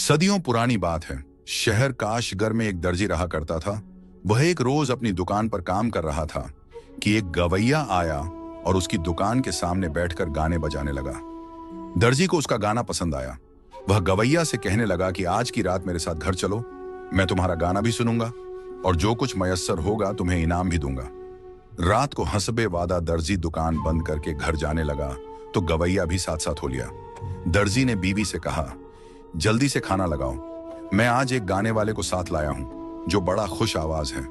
सदियों पुरानी बात है। शहर काशगर में एक दर्जी रहा करता था। वह एक रोज अपनी दुकान पर काम कर रहा था कि एक गवैया आया और उसकी दुकान के सामने बैठकर गाने बजाने लगा। दर्जी को उसका गाना पसंद आया। वह गवैया से कहने लगा कि आज की रात मेरे साथ घर चलो, मैं तुम्हारा गाना भी सुनूंगा और जो कुछ मयस्सर होगा तुम्हें इनाम भी दूंगा। रात को हसबे वादा दर्जी दुकान बंद करके घर जाने लगा तो गवैया भी साथ साथ हो लिया। दर्जी ने बीवी से कहा, जल्दी से खाना लगाओ, मैं आज एक गाने वाले को साथ लाया हूं जो बड़ा खुश आवाज है।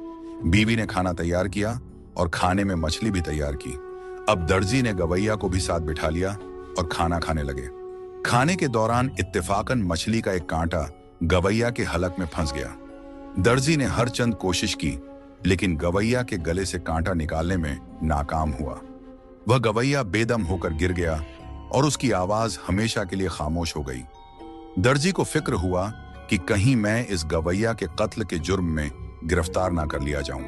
बीवी ने खाना तैयार किया और खाने में मछली भी तैयार की। अब दर्जी ने गवैया को भी साथ बिठा लिया और खाना खाने लगे। खाने के दौरान इत्तेफाकन मछली का एक कांटा गवैया के हलक में फंस गया। दर्जी ने हर चंद कोशिश की लेकिन गवैया के गले से कांटा निकालने में नाकाम हुआ। वह गवैया बेदम होकर गिर गया और उसकी आवाज हमेशा के लिए खामोश हो गई। दर्जी को फिक्र हुआ कि कहीं मैं इस गवैया के कत्ल के जुर्म में गिरफ्तार ना कर लिया जाऊं।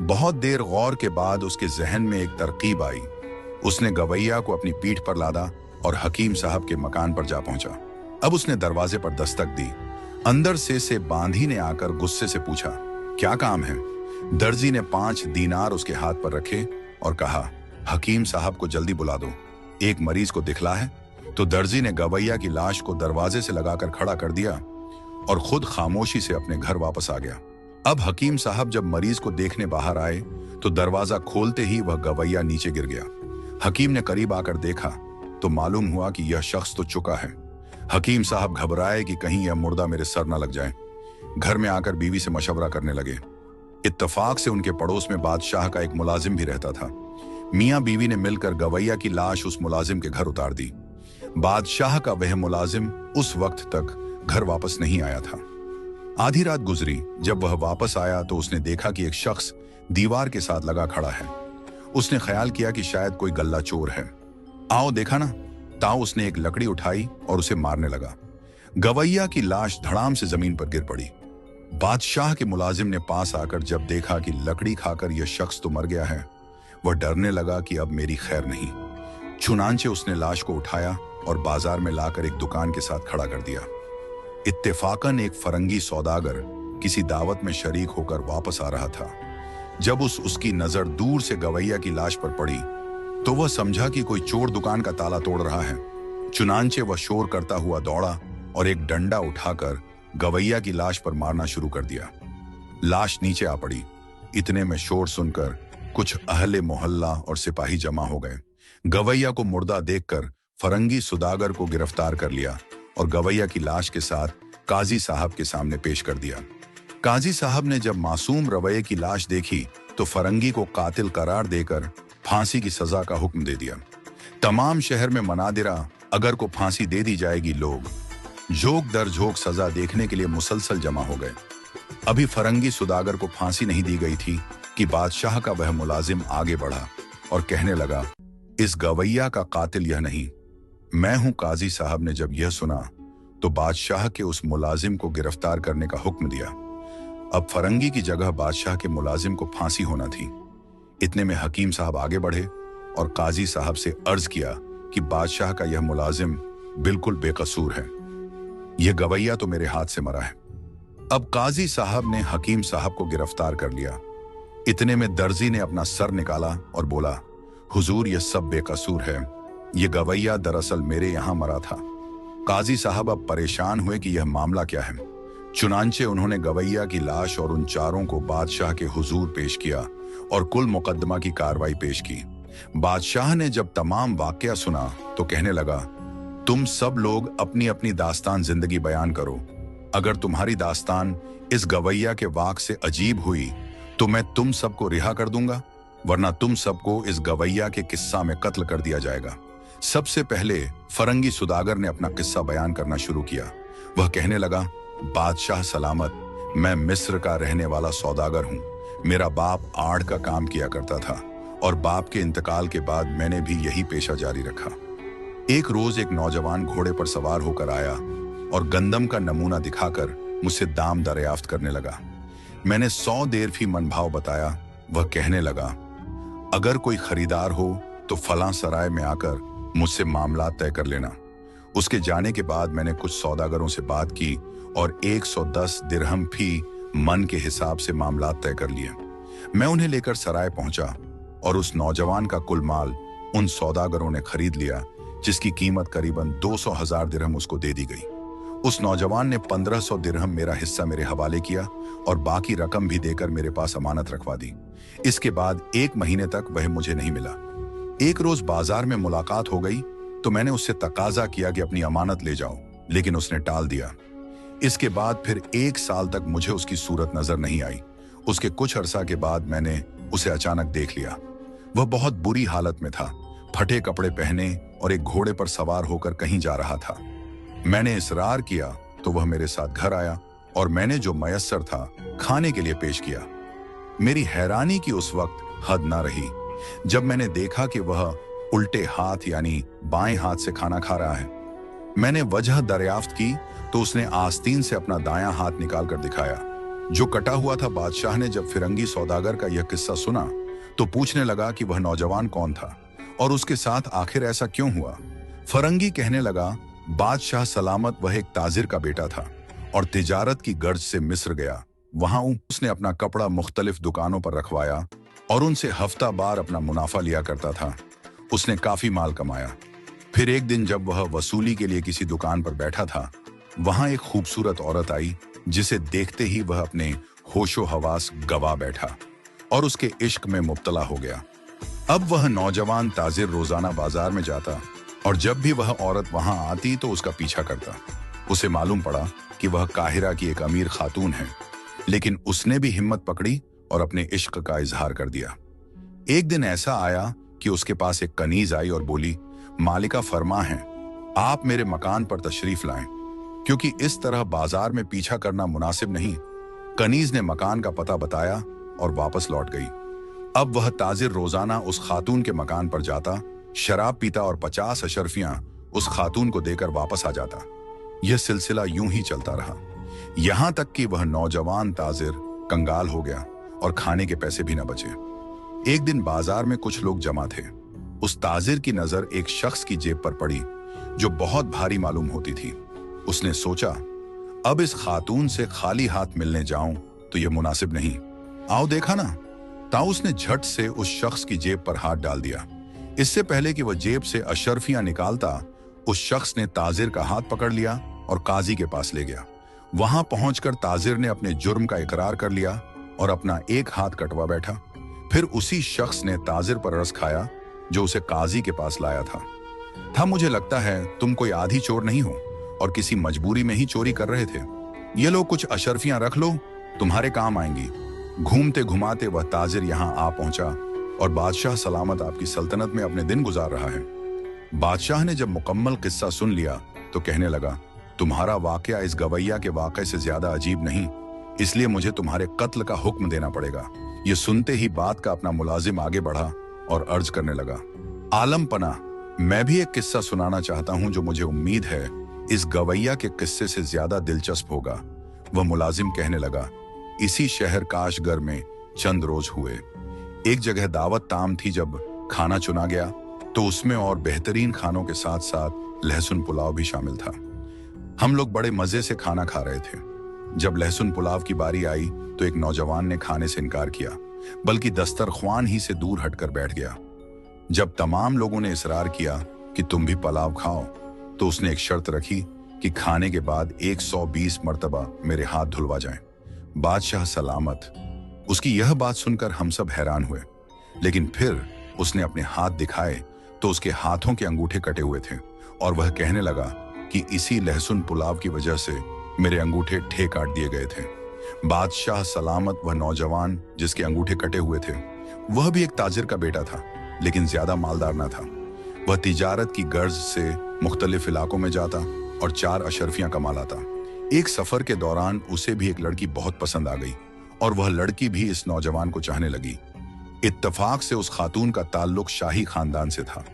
बहुत देर गौर के बाद उसके जहन में एक तरकीब आई। उसने गवैया को अपनी पीठ पर लादा और हकीम साहब के मकान पर जा पहुंचा। अब उसने दरवाजे पर दस्तक दी। अंदर से बांधी ने आकर गुस्से से पूछा, क्या काम है? दर्जी ने 5 दीनार उसके हाथ पर रखे और कहा, हकीम साहब को जल्दी बुला दो, एक मरीज को दिखला है। तो दर्जी ने गवैया की लाश को दरवाजे से लगाकर खड़ा कर दिया और खुद खामोशी से अपने घर वापस आ गया। अब हकीम साहब जब मरीज को देखने बाहर आए तो दरवाजा खोलते ही वह गवैया नीचे गिर गया। हकीम ने करीब आकर देखा तो मालूम हुआ कि यह शख्स तो चुका है। हकीम साहब घबराए कि कहीं यह मुर्दा मेरे सर न लग जाए। घर में आकर बीवी से मशवरा करने लगे। इत्तफाक से उनके पड़ोस में बादशाह का एक मुलाजिम भी रहता था। मियां बीवी ने मिलकर गवैया की लाश उस मुलाजिम के घर उतार दी। बादशाह का वह मुलाजिम उस वक्त तक घर वापस नहीं आया था। आधी रात गुजरी। जब वह वापस आया तो उसने देखा कि एक शख्स दीवार के साथ लगा खड़ा है। उसने ख्याल किया कि शायद कोई गल्ला चोर है। आओ देखा ना, ताऊ उसने एक लकड़ी उठाई और उसे मारने लगा। गवैया की लाश धड़ाम से जमीन पर गिर पड़ी। बादशाह के मुलाजिम ने पास आकर जब देखा कि लकड़ी खाकर यह शख्स तो मर गया है, वह डरने लगा कि अब मेरी खैर नहीं। चुनांचे उसने लाश को उठाया और बाजार में लाकर एक दुकान के साथ खड़ा कर दिया। इत्तेफाकन एक फरंगी सौदागर किसी दावत में शरीक होकर वापस आ रहा था। जब उसकी नजर दूर से गवैया की लाश पर पड़ी तो वह समझा कि कोई चोर दुकान का ताला तोड़ रहा है। चुनांचे वह शोर करता हुआ दौड़ा और एक डंडा उठाकर गवैया की लाश पर मारना शुरू कर दिया। लाश नीचे आ पड़ी। इतने में शोर सुनकर कुछ अहले मोहल्ला और सिपाही जमा हो गए। गवैया को मुर्दा देखकर फरंगी सुदागर को गिरफ्तार कर लिया और गवैया की लाश के साथ काजी साहब के सामने पेश कर दिया। काजी साहब ने जब मासूम रवैये की लाश देखी तो फरंगी को कातिल करार देकर फांसी की सजा का हुक्म दे दिया। तमाम शहर में मनादिरा अगर को फांसी दे दी जाएगी। लोग झोंक दर झोंक सजा देखने के लिए मुसलसल जमा हो गए। अभी फरंगी सुदागर को फांसी नहीं दी गई थी कि बादशाह का वह मुलाजिम आगे बढ़ा और कहने लगा, इस गवैया का कातिल यह नहीं, मैं हूं। काजी साहब ने जब यह सुना तो बादशाह के उस मुलाजिम को गिरफ्तार करने का हुक्म दिया। अब फरंगी की जगह बादशाह के मुलाजिम को फांसी होना थी। इतने में हकीम साहब आगे बढ़े और काजी साहब से अर्ज किया कि बादशाह का यह मुलाजिम बिल्कुल बेकसूर है, यह गवैया तो मेरे हाथ से मरा है। अब काजी साहब ने हकीम साहब को गिरफ्तार कर लिया। इतने में दर्जी ने अपना सर निकाला और बोला, हुजूर यह सब बेकसूर है, यह गवैया दरअसल मेरे यहां मरा था। काजी साहब अब परेशान हुए कि यह मामला क्या है। चुनांचे उन्होंने गवैया की लाश और उन चारों को बादशाह के हुजूर पेश किया और कुल मुकदमा की कार्रवाई पेश की। बादशाह ने जब तमाम वाकया सुना तो कहने लगा, तुम सब लोग अपनी अपनी दास्तान जिंदगी बयान करो। अगर तुम्हारी दास्तान इस गवैया के वाक से अजीब हुई तो मैं तुम सबको रिहा कर दूंगा, वरना तुम सबको इस गवैया के किस्सा में कत्ल कर दिया जाएगा। सबसे पहले फरंगी सुदागर ने अपना किस्सा बयान करना शुरू किया। वह कहने लगा, बादशाह सलामत, मैं मिस्र का रहने वाला सौदागर हूँ। मेरा बाप आड़ का काम किया करता था और बाप के इंतकाल के बाद मैंने भी यही पेशा जारी रखा। एक रोज एक नौजवान घोड़े पर सवार होकर आया और गंदम का नमूना दिखाकर मुझसे दाम दरियाफ्त करने लगा। मैंने 100 देरफी मनभाव बताया। वह कहने लगा, अगर कोई खरीदार हो तो फलां सराय में आकर मुझसे मामला तय कर लेना। उसके जाने के बाद मैंने कुछ सौदागरों से बात की और 110 दिरहम फी मन के हिसाब से मामला तय कर लिए। मैं उन्हें लेकर सराय पहुंचा और उस नौजवान का कुल माल उन सौदागरों ने खरीद लिया, जिसकी कीमत करीबन 200,000 दिरहम उसको दे दी गई। उस नौजवान ने 1500 दिरहम मेरा हिस्सा मेरे हवाले किया और बाकी रकम भी देकर मेरे पास अमानत रखवा दी। इसके बाद 1 महीने तक वह मुझे नहीं मिला। एक रोज बाजार में मुलाकात हो गई तो मैंने उससे तकाजा किया कि अपनी अमानत ले जाओ, लेकिन उसने टाल दिया। इसके बाद फिर 1 साल तक मुझे उसकी सूरत नजर नहीं आई। उसके कुछ अरसा के बाद मैंने उसे अचानक देख लिया। वह बहुत बुरी हालत में था, फटे कपड़े पहने और एक घोड़े पर सवार होकर कहीं जा रहा था। मैंने इसरार किया तो वह मेरे साथ घर आया और मैंने जो मयस्सर था खाने के लिए पेश किया। मेरी हैरानी की उस वक्त हद ना रही जब मैंने देखा कि वह उल्टे हाथ यानी बाएं हाथ से खाना खा रहा है। मैंने वजह दरियाफ्त की तो उसने आस्तीन से अपना दायां हाथ निकाल कर दिखाया, जो कटा हुआ था। बादशाह ने जब फिरंगी सौदागर का यह किस्सा सुना तो पूछने लगा कि वह नौजवान कौन था और उसके साथ आखिर ऐसा क्यों हुआ। फरंगी कहने लगा, बादशाह सलामत वह एक ताजिर का बेटा था और तिजारत की गर्ज से मिस्र गया। वहां उसने अपना कपड़ा मुख्तलिफ दुकानों पर रखवाया और उनसे हफ्ता बार अपना मुनाफा लिया करता था। उसने काफी माल कमाया। फिर एक दिन जब वह वसूली के लिए किसी दुकान पर बैठा था, वहां एक खूबसूरत औरत आई, जिसे देखते ही वह अपने होशो हवास गवा बैठा और उसके इश्क में मुब्तला हो गया। अब वह नौजवान ताजिर रोजाना बाजार में जाता और जब भी वह औरत वहां आती तो उसका पीछा करता। उसे मालूम पड़ा कि वह काहिरा की एक अमीर खातून है, लेकिन उसने भी हिम्मत पकड़ी और अपने इश्क का इजहार कर दिया। एक दिन ऐसा आया कि उसके पास एक कनीज आई और बोली, मालिका फरमा है, आप मेरे मकान पर तशरीफ लाएं, क्योंकि इस तरह बाजार में पीछा करना मुनासिब नहीं। कनीज ने मकान का पता बताया और वापस लौट गई। अब वह ताजिर रोजाना उस खातून के मकान पर जाता, शराब पीता और 50 अशरफियां उस खातून को देकर वापस आ जाता। यह सिलसिला यूं ही चलता रहा, यहां तक कि वह नौजवान ताजिर कंगाल हो गया और खाने के पैसे भी न बचे। एक दिन बाजार में कुछ लोग जमा थे। उस ताजिर की नजर एक शख्स की जेब पर पड़ी जो बहुत भारी मालूम होती थी। उसने सोचा, अब इस खातून से खाली हाथ मिलने जाऊं तो यह मुनासिब नहीं। आओ देखा ना। ताऊ उसने झट से उस शख्स की जेब पर हाथ डाल दिया। इससे पहले कि वह जेब से अशरफियां निकालता, उस शख्स ने ताजिर का हाथ पकड़ लिया और काजी के पास ले गया। वहां पहुंचकर ताजिर ने अपने जुर्म का इकरार कर लिया और अपना एक हाथ कटवा बैठा। फिर उसी शख्स ने ताजिर पर रस खाया जो उसे काजी के पास लाया था। मुझे लगता है तुम कोई आधी चोर नहीं हो और किसी मजबूरी में ही चोरी कर रहे थे। ये लो कुछ अशरफियां रख लो, तुम्हारे काम आएंगी। घूमते घुमाते वह ताजिर यहाँ आ पहुंचा और बादशाह सलामत आपकी सल्तनत में अपने दिन गुजार रहा है। बादशाह ने जब मुकम्मल किस्सा सुन लिया तो कहने लगा, तुम्हारा वाकया इस गवैया के वाकये से ज्यादा अजीब नहीं, इसलिए मुझे तुम्हारे कत्ल का हुक्म देना पड़ेगा। ये सुनते ही बात का अपना मुलाजिम आगे बढ़ा और अर्ज करने लगा, आलम पना, मैं भी एक किस्सा सुनाना चाहता हूं जो मुझे उम्मीद है इस गवैया के किस्से से ज्यादा दिलचस्प होगा। वह मुलाजिम कहने लगा, इसी शहर काशगर में चंद रोज हुए। एक जगह दावत ताम थी। जब खाना चुना गया तो उसमें और बेहतरीन खानों के साथ साथ लहसुन पुलाव भी शामिल था। हम लोग बड़े मजे से खाना खा रहे थे। जब लहसुन पुलाव की बारी आई तो एक नौजवान ने खाने से इनकार किया, बल्कि दस्तरख्वान ही से दूर हटकर बैठ गया। जब तमाम लोगों ने इसरार किया कि तुम भी पुलाव खाओ, तो उसने एक शर्त रखी कि खाने के बाद 120 मर्तबा मेरे हाथ धुलवा जाएं। बादशाह सलामत। उसकी यह बात सुनकर हम सब हैरान हुए, लेकिन फिर उसने अपने हाथ दिखाए तो उसके हाथों के अंगूठे कटे हुए थे और वह कहने लगा कि इसी लहसुन पुलाव की वजह से मेरे अंगूठे ठे काट दिए गए थे। बादशाह सलामत वह नौजवान जिसके अंगूठे कटे हुए थे, वह भी एक ताजिर का बेटा था, लेकिन ज्यादा मालदार न था। वह तिजारत की गर्ज से मुख्तलिफ इलाकों में जाता और 4 अशरफियां कमा लाता। एक सफर के दौरान उसे भी एक लड़की बहुत पसंद आ गई और वह लड़की भी इस नौजवान को चाहने लगी। इत्तफाक से उस खातून का ताल्लुक शाही खानदान से था।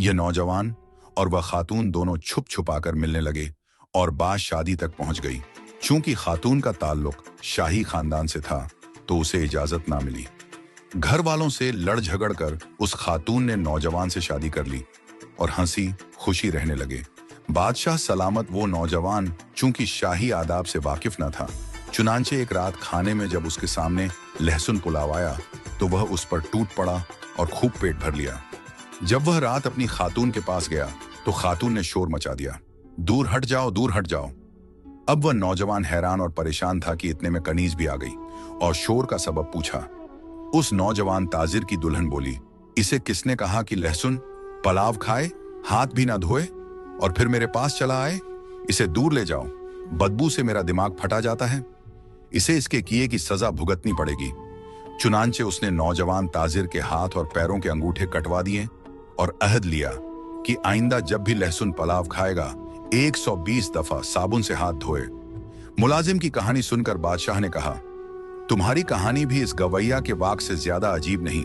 यह नौजवान और वह खातून दोनों छुप छुपाकर मिलने लगे और बात शादी तक पहुंच गई। चूंकि खातून का ताल्लुक शाही खानदान से था तो उसे इजाजत ना मिली। घर वालों से लड़ झगड़ कर उस खातून ने नौजवान से शादी कर ली और हंसी खुशी रहने लगे। बादशाह सलामत वो नौजवान चूंकि शाही आदाब से वाकिफ न था, चुनांचे एक रात खाने में जब उसके सामने लहसुन पुलाव आया तो वह उस पर टूट पड़ा और खूब पेट भर लिया। जब वह रात अपनी खातून के पास गया तो खातून ने शोर मचा दिया, दूर हट जाओ, दूर हट जाओ। अब वह नौजवान हैरान और परेशान था कि इतने में कनीज भी आ गई और शोर का सबब पूछा। उस नौजवान ताजिर की दुल्हन बोली, इसे किसने कहा कि लहसुन पुलाव खाए, हाथ भी ना धोए और फिर मेरे पास चला आए? इसे दूर ले जाओ, बदबू से मेरा दिमाग फटा जाता है। इसे इसके किए की सजा भुगतनी पड़ेगी। चुनांचे उसने नौजवान ताजिर के हाथ और पैरों के अंगूठे कटवा दिए और अहद लिया कि आइंदा जब भी लहसुन पुलाव खाएगा 120 दफा साबुन से हाथ धोए। मुलाजिम की कहानी सुनकर बादशाह ने कहा, तुम्हारी कहानी भी इस गवैया के वाक से ज्यादा अजीब नहीं,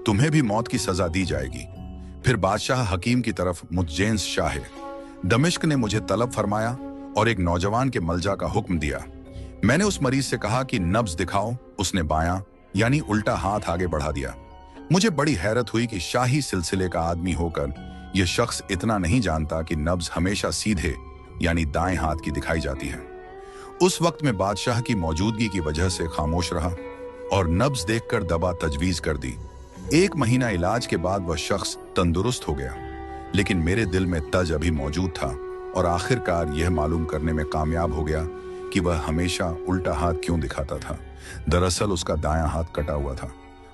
तुम्हें भी मौत की सजा दी जाएगी। फिर बादशाह हकीम की तरफ मुतजेंस शाह दमिश्क ने मुझे तलब फरमाया और एक नौजवान के मलजा का हुक्म दिया। मैंने उस मरीज से कहा कि नब्ज दिखाओ, उसने बायां यानी उल्टा हाथ आगे बढ़ा दिया। मुझे बड़ी हैरत हुई कि शाही सिलसिले का आदमी होकर यह शख्स इतना नहीं जानता कि नब्ज हमेशा सीधे यानी दाएं हाथ की दिखाई जाती है। उस वक्त में बादशाह की मौजूदगी की वजह से खामोश रहा और नब्ज देखकर दवा तजवीज कर दी। 1 महीना इलाज के बाद वह शख्स तंदुरुस्त हो गया, लेकिन मेरे दिल में तज अभी मौजूद था और आखिरकार यह मालूम करने में कामयाब हो गया कि वह हमेशा उल्टा हाथ क्यों दिखाता था। दरअसल उसका दायां हाथ कटा हुआ था।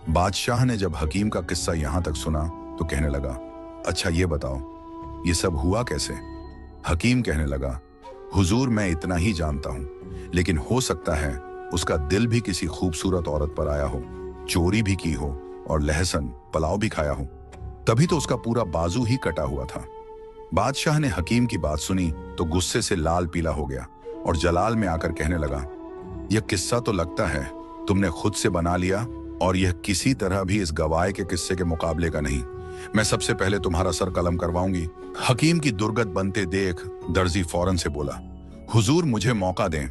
बादशाह ने जब हकीम का किस्सा यहां तक सुना तो कहने लगा, अच्छा ये बताओ ये सब हुआ कैसे? हकीम कहने लगा, हुजूर मैं इतना ही जानता हूं, लेकिन हो सकता है उसका दिल भी किसी खूबसूरत औरत पर आया हो, चोरी भी की हो और लहसुन पुलाव भी खाया हो, तभी तो उसका पूरा बाजू ही कटा हुआ था। बादशाह ने हकीम की बात सुनी तो गुस्से से लाल पीला हो गया और जलाल में आकर कहने लगा, यह किस्सा तो लगता है तुमने खुद से बना लिया और यह किसी तरह भी इस गवाह के किस्से के मुकाबले का नहीं। मैं सबसे पहले तुम्हारा सर कलम करवाऊंगी। हकीम की दुर्गत बनते देख दर्जी फौरन से बोला, हुजूर मुझे मौका दें,